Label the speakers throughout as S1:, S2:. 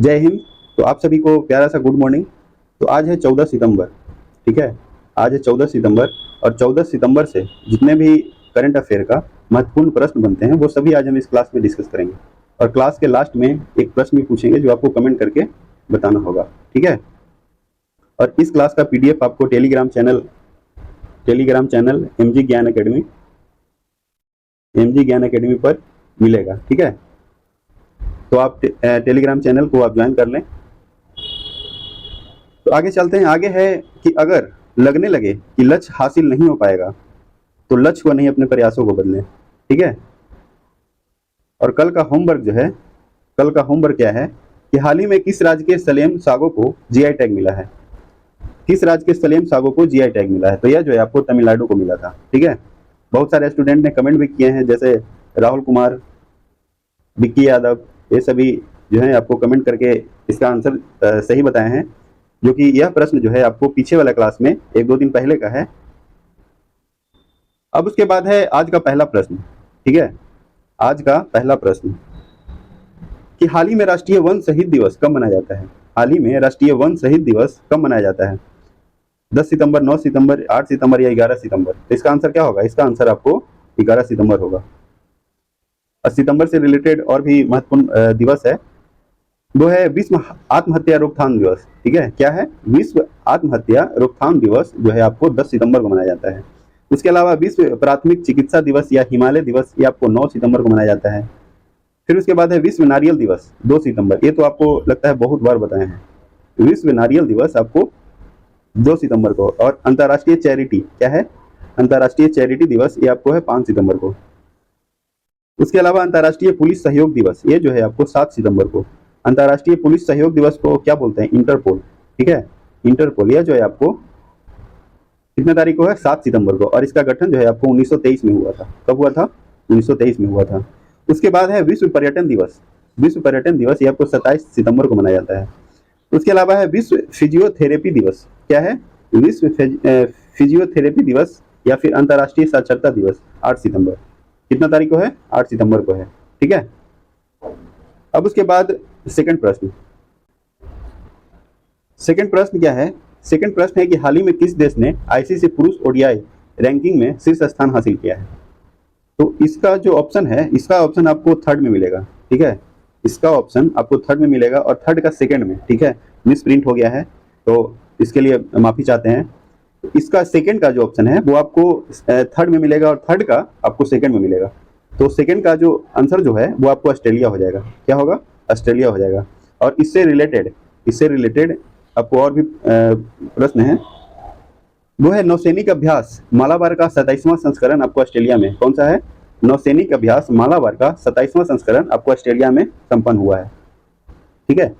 S1: जय हिंद। तो आप सभी को प्यारा सा गुड मॉर्निंग। तो आज है 14 सितंबर, ठीक है। आज है 14 सितंबर और 14 सितंबर से जितने भी करंट अफेयर का महत्वपूर्ण प्रश्न बनते हैं वो सभी आज हम इस क्लास में डिस्कस करेंगे। और क्लास के लास्ट में एक प्रश्न भी पूछेंगे जो आपको कमेंट करके बताना होगा, ठीक है। और इस क्लास का पीडीएफ आपको टेलीग्राम चैनल एमजी ज्ञान अकेडमी पर मिलेगा, ठीक है। तो आप टेलीग्राम चैनल को आप ज्वाइन कर लें। तो आगे चलते हैं। आगे है कि अगर लगने लगे कि लक्ष्य हासिल नहीं हो पाएगा तो लक्ष्य को नहीं, अपने प्रयासों को बदलें, ठीक है। और कल का होमवर्क क्या है कि हाल ही में किस राज्य के सलेम सागो को जीआई टैग मिला है। किस राज्य के सलेम सागो को जीआई टैग मिला है? तो यह जो है आपको तमिलनाडु को मिला था, ठीक है। बहुत सारे स्टूडेंट ने कमेंट भी किए हैं, जैसे राहुल कुमार, विक्की यादव, ये सभी जो है आपको कमेंट करके इसका आंसर सही बताए हैं। जो कि यह प्रश्न जो है आपको पीछे वाला क्लास में 1-2 दिन पहले का है। अब उसके बाद है आज का पहला प्रश्न, ठीक है। आज का पहला प्रश्न कि हाल ही में राष्ट्रीय वन शहीद दिवस कब मनाया जाता है? हाल ही में राष्ट्रीय वन शहीद दिवस कब मनाया जाता है? 10 सितंबर, 9 सितंबर, 8 सितंबर या 11 सितंबर? तो इसका आंसर क्या होगा? इसका आंसर आपको 11 सितंबर होगा। और सितंबर से रिलेटेड और भी महत्वपूर्ण दिवस है, वो है विश्व आत्महत्या रोकथाम दिवस, ठीक है। क्या है? विश्व आत्महत्या रोकथाम दिवस जो है आपको 10 सितंबर को मनाया जाता है। उसके अलावा विश्व प्राथमिक चिकित्सा दिवस या हिमालय दिवस, ये आपको 9 सितंबर को मनाया जाता है। फिर उसके बाद है विश्व नारियल दिवस 2 सितंबर। ये तो आपको लगता है बहुत बार बताए हैं। विश्व नारियल दिवस आपको 2 सितंबर को। और अंतर्राष्ट्रीय चैरिटी, क्या है? अंतर्राष्ट्रीय चैरिटी दिवस, ये आपको है 5 सितंबर को। उसके अलावा अंतर्राष्ट्रीय पुलिस सहयोग दिवस, ये जो है आपको 7 सितंबर को। अंतर्राष्ट्रीय पुलिस सहयोग दिवस को क्या बोलते हैं? इंटरपोल, ठीक है। इंटरपोल, यह जो है आपको कितने तारीख को है? 7 सितंबर को। और इसका गठन जो है आपको 1923 में हुआ था। कब हुआ था? 1923 में हुआ था। उसके बाद है विश्व पर्यटन दिवस। विश्व पर्यटन दिवस ये आपको 27 सितंबर को मनाया जाता है। उसके अलावा है विश्व फिजियोथेरेपी दिवस। क्या है? विश्व फिजियोथेरेपी दिवस या फिर अंतर्राष्ट्रीय साक्षरता दिवस 8 सितंबर। कितना तारीख को है? 8 सितंबर को है, ठीक है। अब उसके बाद सेकंड प्रश्न क्या है? सेकंड प्रश्न है कि हाल ही में किस देश ने आईसीसी पुरुष ओडीआई रैंकिंग में शीर्ष स्थान हासिल किया है? तो इसका जो ऑप्शन है, इसका ऑप्शन आपको थर्ड में मिलेगा, ठीक है। इसका ऑप्शन आपको थर्ड में मिलेगा और थर्ड का सेकंड में, ठीक है। मिस प्रिंट हो गया है तो इसके लिए माफी चाहते हैं। तो इसका सेकंड का जो ऑप्शन है वो आपको थर्ड में मिलेगा और थर्ड का आपको सेकंड में मिलेगा। तो सेकंड का जो आंसर जो है वो आपको ऑस्ट्रेलिया हो जाएगा। क्या होगा? ऑस्ट्रेलिया हो जाएगा। और इससे रिलेटेड आपको और भी प्रश्न है, वो है नौसैनिक अभ्यास मालाबार का 27वां संस्करण आपको ऑस्ट्रेलिया में कौन सा है? नौसैनिक अभ्यास मालाबार का 27वां संस्करण आपको ऑस्ट्रेलिया में संपन्न हुआ है, ठीक है।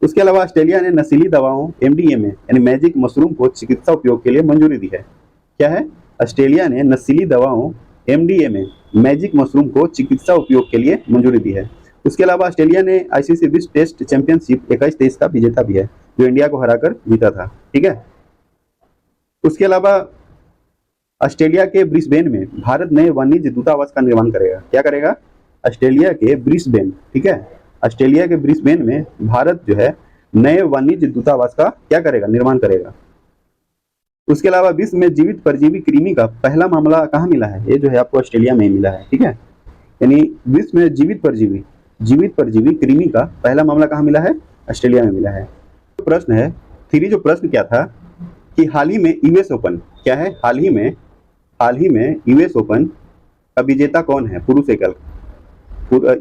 S1: उसके अलावा ऑस्ट्रेलिया ने नशीली दवाओं एमडीएमए यानी मैजिक मशरूम को चिकित्सा उपयोग के लिए मंजूरी दी है। क्या है? ऑस्ट्रेलिया ने नशीली दवाओं एमडीएमए मैजिक मशरूम को चिकित्सा उपयोग के लिए मंजूरी दी है। उसके अलावा ऑस्ट्रेलिया ने आईसीसी विश्व टेस्ट चैंपियनशिप 21-23 का विजेता भी है, जो इंडिया को हराकर जीता था, ठीक है। उसके अलावा ऑस्ट्रेलिया के ब्रिस्बेन में भारत नए वाणिज्य दूतावास का निर्माण करेगा। क्या करेगा? ऑस्ट्रेलिया के ब्रिस्बेन, ठीक है। ऑस्ट्रेलिया के ब्रिस्बेन में भारत जो है नए वाणिज्य दूतावास का क्या करेगा? निर्माण करेगा। उसके अलावा विश्व में जीवित परजीवी कृमि का पहला मामला कहाँ मिला है? ये जो है आपको ऑस्ट्रेलिया में मिला है, ठीक है। यानी विश्व में जीवित परजीवी कृमि का पहला मामला कहाँ मिला है? ऑस्ट्रेलिया में मिला है। तो प्रश्न है जो प्रश्न क्या था कि हाल ही में यूएस ओपन, क्या है? हाल ही में यूएस ओपन का विजेता कौन है? पुरुष एकल।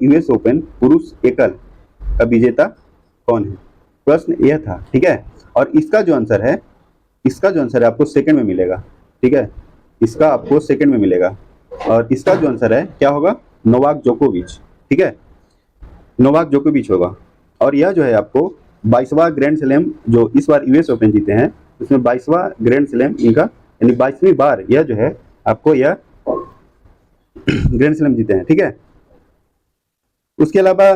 S1: यूएस ओपन पुरुष एकल का विजेता कौन है? प्रश्न यह था, ठीक है। और इसका जो आंसर है आपको सेकंड में मिलेगा, ठीक है। इसका आपको सेकंड में मिलेगा। और इसका जो आंसर है क्या होगा? नोवाक जोकोविच, ठीक है। नोवाक जोकोविच होगा। और यह जो है आपको 22वां ग्रैंड स्लैम जो इस बार यूएस ओपन जीते हैं, उसमें 22वां ग्रैंड स्लैम इनका, यानी 22वीं बार यह जो है आपको यह ग्रैंड स्लैम जीते हैं, ठीक है। उसके अलावा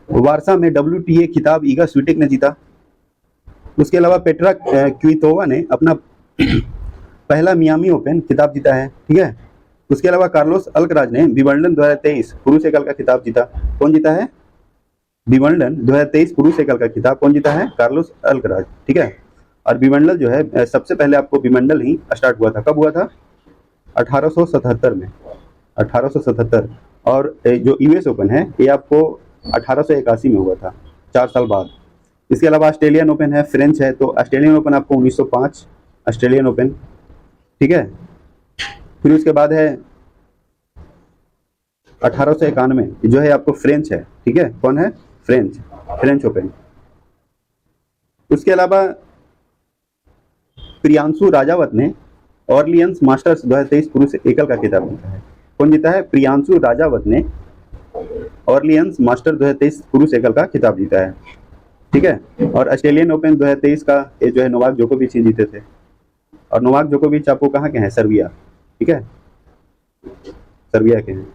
S1: वारसा में WTA खिताब ईगा स्विटेक ने जीता। उसके अलावा पेट्रा क्वितोवा ने अपना पहला मियामी ओपन खिताब जीता है, ठीक है। उसके अलावा कार्लोस अल्कराज ने विंबलडन 2023 पुरुष एकल का खिताब जीता। कौन जीता है? विंबलडन 2023 पुरुष एकल का खिताब कौन जीता है? कार्लोस अल्कराज, ठीक है। और विंबलडन जो है सबसे पहले आपको विंबलडन ही स्टार्ट हुआ था, कब हुआ था? 1877 में, 1877। और जो यूएस ओपन है ये आपको 1881 में हुआ था, 4 साल बाद। इसके अलावा ऑस्ट्रेलियन ओपन है, फ्रेंच है, तो ऑस्ट्रेलियन ओपन आपको 1905 ऑस्ट्रेलियन ओपन, ठीक है। फिर उसके बाद है 1891 जो है आपको फ्रेंच है, ठीक है। कौन है? French, French open. उसके अलावा प्रियांशु राजावत ने ऑर्लियंस मास्टर्स 2023 पुरुष एकल का खिताब जीता है। कौन जीता है? प्रियांशु राजावत ने ऑर्लियंस मास्टर 2023 पुरुष एकल का खिताब जीता है, ठीक है। और ऑस्ट्रेलियन ओपन 2023 का ये जो है नोवाक जोकोविच ही जीते थे। और नोवाक जोकोविच आपको कहाँ के हैं? सर्बिया, ठीक है, सर्बिया के हैं।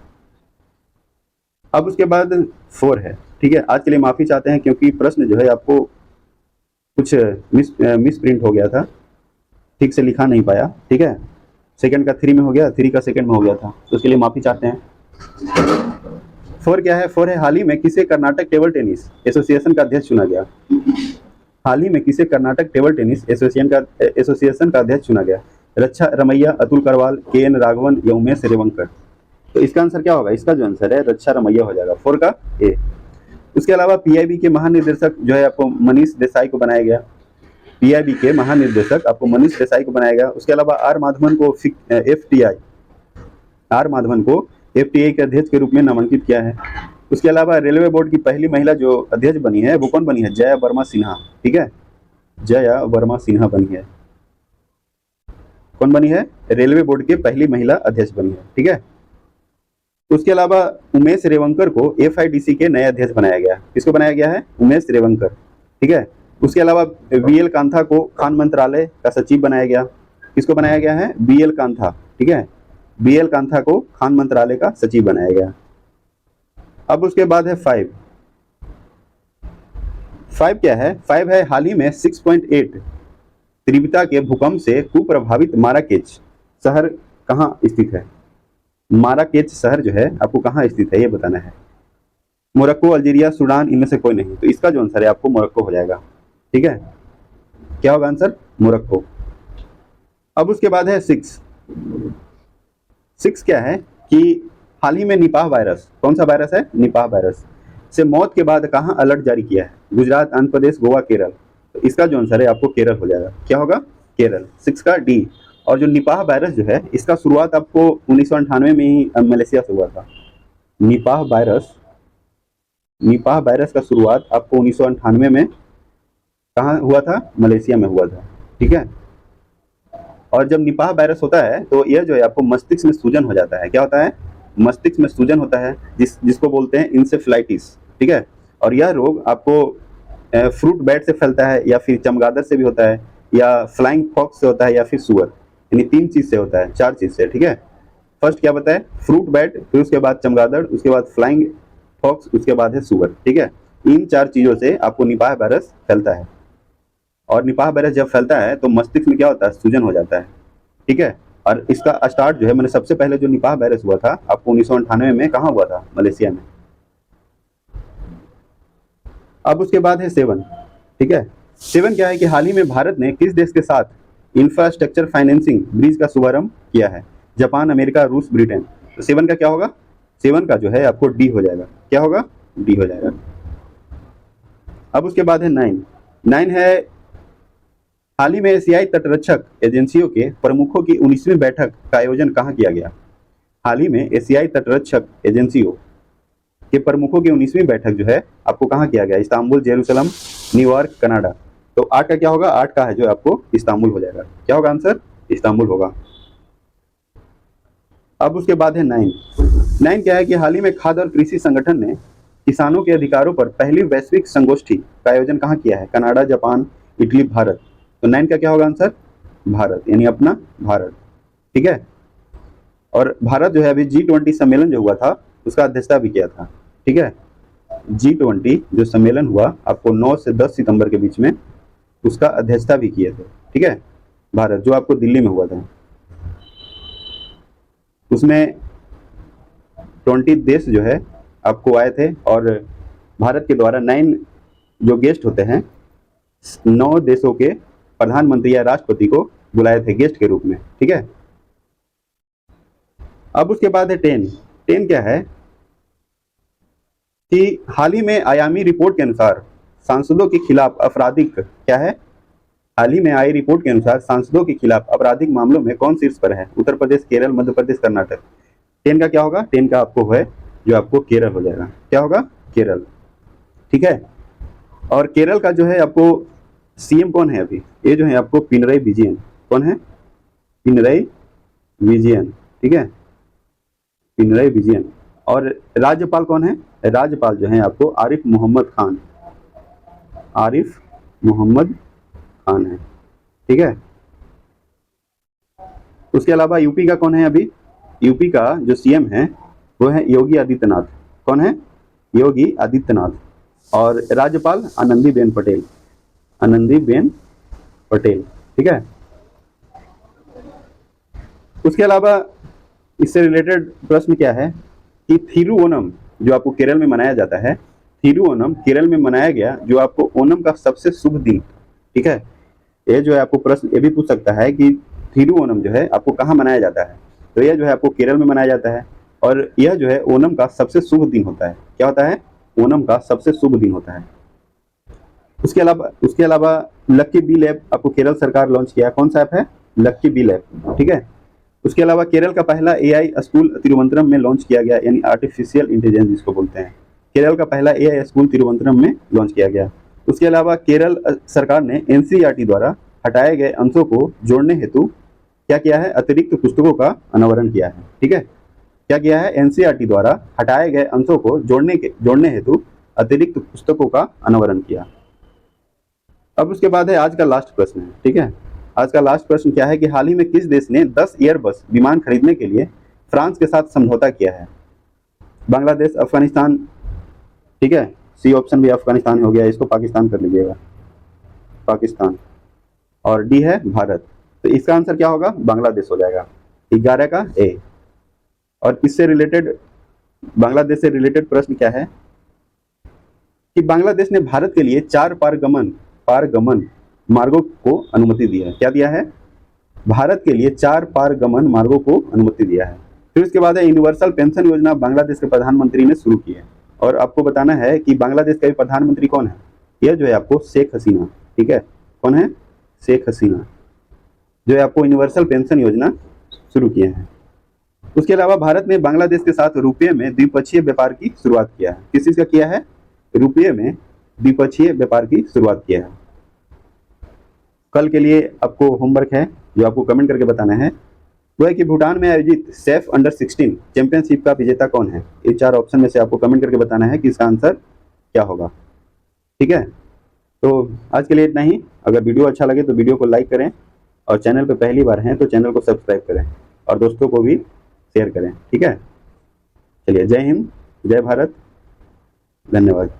S1: अब उसके बाद 4 है, ठीक है। आज के लिए माफी चाहते हैं क्योंकि प्रश्न जो है आपको कुछ मिस प्रिंट हो गया था, ठीक से लिखा नहीं पाया, ठीक है। सेकंड का 3 में हो गया, 3 का सेकंड में हो गया था, तो उसके लिए माफी चाहते हैं। 4 क्या है? 4 है हाल ही में किसे कर्नाटक टेबल टेनिस एसोसिएशन का अध्यक्ष चुना गया? हाल ही में किसे कर्नाटक टेबल टेनिस एसोसिएशन का अध्यक्ष चुना गया? रक्षा रमैया, अतुल करवाल, के एन राघवन या उमेश रेवंकर? तो इसका आंसर क्या होगा? इसका जो आंसर है रक्षा रमैया हो जाएगा, 4 का ए। उसके अलावा पीआईबी के महानिदेशक जो है आपको मनीष देसाई को बनाया गया, पीआईबी के महानिदेशक आपको मनीष देसाई को बनाया गया। उसके अलावा आर माधवन को एफटीआई के अध्यक्ष के रूप में नामांकित किया है। उसके अलावा रेलवे बोर्ड की पहली महिला जो अध्यक्ष बनी है वो कौन बनी है? जया वर्मा सिन्हा, ठीक है, जया वर्मा सिन्हा बनी है। कौन बनी है? रेलवे बोर्ड के पहली महिला अध्यक्ष बनी है, ठीक है। उसके अलावा उमेश रेवंकर को एफआईडीसी के नए अध्यक्ष बनाया गया। किसको बनाया गया है? उमेश रेवंकर, ठीक है। उसके अलावा बीएल कांथा को खान मंत्रालय का सचिव बनाया गया। किसको बनाया गया है? बीएल कांथा, ठीक है, बीएल कांथा को खान मंत्रालय का सचिव बनाया गया। अब उसके बाद है 5 क्या है? 5 है हाल ही में 6.8 तीव्रता के भूकंप से कुप्रभावित माराकेच शहर कहाँ स्थित है? माराकेच शहर जो है आपको कहाँ स्थित है ये बताना है। मोरक्को, अल्जीरिया, सूडान, इनमें से कोई नहीं, तो इसका जो आंसर है आपको मोरक्को हो जाएगा, ठीक है। क्या होगा आंसर? मोरक्को। अब उसके बाद है 6 क्या है कि हाल ही में निपाह वायरस, कौन सा वायरस है? निपाह वायरस से मौत के बाद कहाँ अलर्ट जारी किया है? गुजरात, आंध्र प्रदेश, गोवा, केरल? तो इसका जो आंसर है आपको केरल हो जाएगा। क्या होगा? केरल, 6 का डी। और जो निपाह वायरस जो है इसका शुरुआत आपको 1998 में ही मलेशिया से हुआ था। निपाह वायरस का शुरुआत आपको 1998 में कहाँ हुआ था? मलेशिया में हुआ था, ठीक है। और जब निपाह वायरस होता है तो यह जो है आपको मस्तिष्क में सूजन हो जाता है। क्या होता है? मस्तिष्क में सूजन होता है, जिसको बोलते हैं इंसेफ्लाइटिस, ठीक है। और यह रोग आपको फ्रूट बैट से फैलता है, या फिर चमगादड़ से भी होता है, या फ्लाइंग फॉक्स से होता है, या फिर सुअर, यानी 3 चीज से होता है, 4 चीज से, ठीक है। फर्स्ट क्या बताए? फ्रूट बैट, फिर उसके बाद चमगादड़, उसके बाद फ्लाइंग फॉक्स, उसके बाद है सुअर, ठीक है। इन 4 चीजों से आपको निपाह वायरस फैलता है। और निपाह वायरस जब फैलता है तो मस्तिष्क में क्या होता है? सूजन हो जाता है, ठीक है। और इसका स्टार्ट जो है मैंने सबसे पहले जो निपाह वायरस हुआ था आपको 1998 में कहाँ हुआ था? मलेशिया में। अब उसके बाद है 7, ठीक है। 7 क्या है कि हाल ही में भारत ने किस देश के साथ इंफ्रास्ट्रक्चर फाइनेंसिंग ब्रिज का शुभारंभ किया है? जापान, अमेरिका, रूस, ब्रिटेन? तो 7 का क्या होगा? 7 का जो है आपको डी हो जाएगा। क्या होगा? डी हो जाएगा। अब उसके बाद है 9 है हाल ही में एशियाई तटरक्षक एजेंसियों के प्रमुखों की 19वीं बैठक का आयोजन कहाँ किया गया? हाल ही में एशियाई तटरक्षक एजेंसियों के प्रमुखों की 19वीं बैठक जो है आपको कहाँ किया गया? Istanbul, Jerusalem, New York, Canada? तो 8 का क्या होगा? 8 का है जो आपको इस्तांबुल हो जाएगा। क्या होगा आंसर? इस्तांबुल होगा। अब उसके बाद है 9 क्या है कि हाल ही में खाद्य और कृषि संगठन ने किसानों के अधिकारों पर पहली वैश्विक संगोष्ठी का आयोजन कहाँ किया है? Canada, Japan, Italy, Bharat? तो 9 का क्या होगा आंसर? भारत, यानी अपना भारत, ठीक है। और भारत जो है अभी G20 सम्मेलन जो हुआ था उसका अध्यक्षता भी किया था, ठीक है। G20 जो सम्मेलन हुआ आपको 9 से 10 सितंबर के बीच में, उसका अध्यक्षता भी किए थे, ठीक है, भारत, जो आपको दिल्ली में हुआ था। उसमें 20 देश जो है आपको आए थे और भारत के द्वारा 9 जो गेस्ट होते हैं 9 देशों के प्रधानमंत्री या राष्ट्रपति को बुलाए थे गेस्ट के रूप में, ठीक है। अब उसके बाद है 10। 10 क्या है कि हाल ही में आयामी रिपोर्ट के अनुसार सांसदों के खिलाफ आपराधिक क्या है, हाल ही में आई रिपोर्ट के अनुसार सांसदों के खिलाफ आपराधिक मामलों में कौन शीर्ष पर है? उत्तर प्रदेश, केरल, मध्य प्रदेश, कर्नाटक। 10 का क्या होगा? 10 का आपको है जो आपको केरल हो जाएगा। क्या होगा? केरल, ठीक है। और केरल का जो है आपको सीएम कौन है अभी? ये जो है आपको पिनरई विजयन। कौन है? पिनरई विजयन, ठीक है, पिनरई विजयन। और राज्यपाल कौन है? राज्यपाल जो है आपको आरिफ मोहम्मद खान, आरिफ मोहम्मद खान है, ठीक है। उसके अलावा यूपी का कौन है अभी? यूपी का जो सीएम है वो है योगी आदित्यनाथ। कौन है? योगी आदित्यनाथ। और राज्यपाल आनंदीबेन पटेल, आनंदीबेन पटेल, ठीक है। उसके अलावा इससे रिलेटेड प्रश्न क्या है कि थिरुओनम जो आपको केरल में मनाया जाता है, थिरुओनम केरल में मनाया गया जो आपको ओनम का सबसे शुभ दिन, ठीक है। ये जो है आपको प्रश्न ये भी पूछ सकता है कि थिरुओनम जो है आपको कहाँ मनाया जाता है, तो यह जो है आपको केरल में मनाया जाता है और यह जो है ओनम का सबसे शुभ दिन होता है। क्या होता है? ओनम का सबसे शुभ दिन होता है। उसके अलावा लक्की बी लैब आपको केरल सरकार लॉन्च किया। कौन सा ऐप है? लक्की बी लैब, ठीक है। उसके अलावा केरल का पहला एआई स्कूल तिरुवनंतपुरम में लॉन्च किया गया, यानी आर्टिफिशियल इंटेलिजेंस जिसको बोलते हैं। केरल का पहला एआई स्कूल तिरुवनंतपुरम में लॉन्च किया गया। उसके अलावा केरल सरकार ने एनसीईआरटी द्वारा हटाए गए अंशों को जोड़ने हेतु क्या किया है? अतिरिक्त पुस्तकों का अनावरण किया है, ठीक है। क्या किया है? एनसीईआरटी द्वारा हटाए गए अंशों को जोड़ने हेतु अतिरिक्त पुस्तकों का अनावरण किया। अब उसके बाद है आज का लास्ट प्रश्न है, ठीक है। आज का लास्ट प्रश्न क्या है कि हाल ही में किस देश ने 10 एयरबस विमान खरीदने के लिए फ्रांस के साथ समझौता किया है? बांग्लादेश, अफगानिस्तान, ठीक है, सी ऑप्शन भी अफगानिस्तान हो गया, इसको पाकिस्तान कर लीजिएगा, पाकिस्तान। और डी है भारत, तो इसका आंसर क्या होगा? बांग्लादेश हो जाएगा। 11 का ए। और इससे रिलेटेड बांग्लादेश से रिलेटेड प्रश्न क्या है कि बांग्लादेश ने भारत के लिए 4 पारगमन मार्गों को अनुमति दी है। क्या दिया है? भारत के लिए 4 पारगमन मार्गों को अनुमति दिया है। फिर उसके बाद है यूनिवर्सल पेंशन योजना बांग्लादेश के प्रधानमंत्री ने शुरू की है। और आपको बताना है कि बांग्लादेश का प्रधानमंत्री कौन है? यह जो है आपको शेख हसीना, ठीक है। कौन है? शेख हसीना, जो है आपको यूनिवर्सल पेंशन योजना शुरू किए हैं। उसके अलावा भारत ने बांग्लादेश के साथ रुपये में द्विपक्षीय व्यापार की शुरुआत किया है। किस चीज का किया है? रुपये में द्विपक्षीय व्यापार की शुरुआत किया है। कल के लिए आपको होमवर्क है जो आपको कमेंट करके बताना है, वो है कि भूटान में आयोजित सेफ अंडर 16 चैंपियनशिप का विजेता कौन है? ये 4 ऑप्शन में से आपको कमेंट करके बताना है कि इसका आंसर क्या होगा, ठीक है। तो आज के लिए इतना ही। अगर वीडियो अच्छा लगे तो वीडियो को लाइक करें और चैनल पे पहली बार हैं तो चैनल को सब्सक्राइब करें और दोस्तों को भी शेयर करें, ठीक है। चलिए, जय हिंद, जय भारत, धन्यवाद।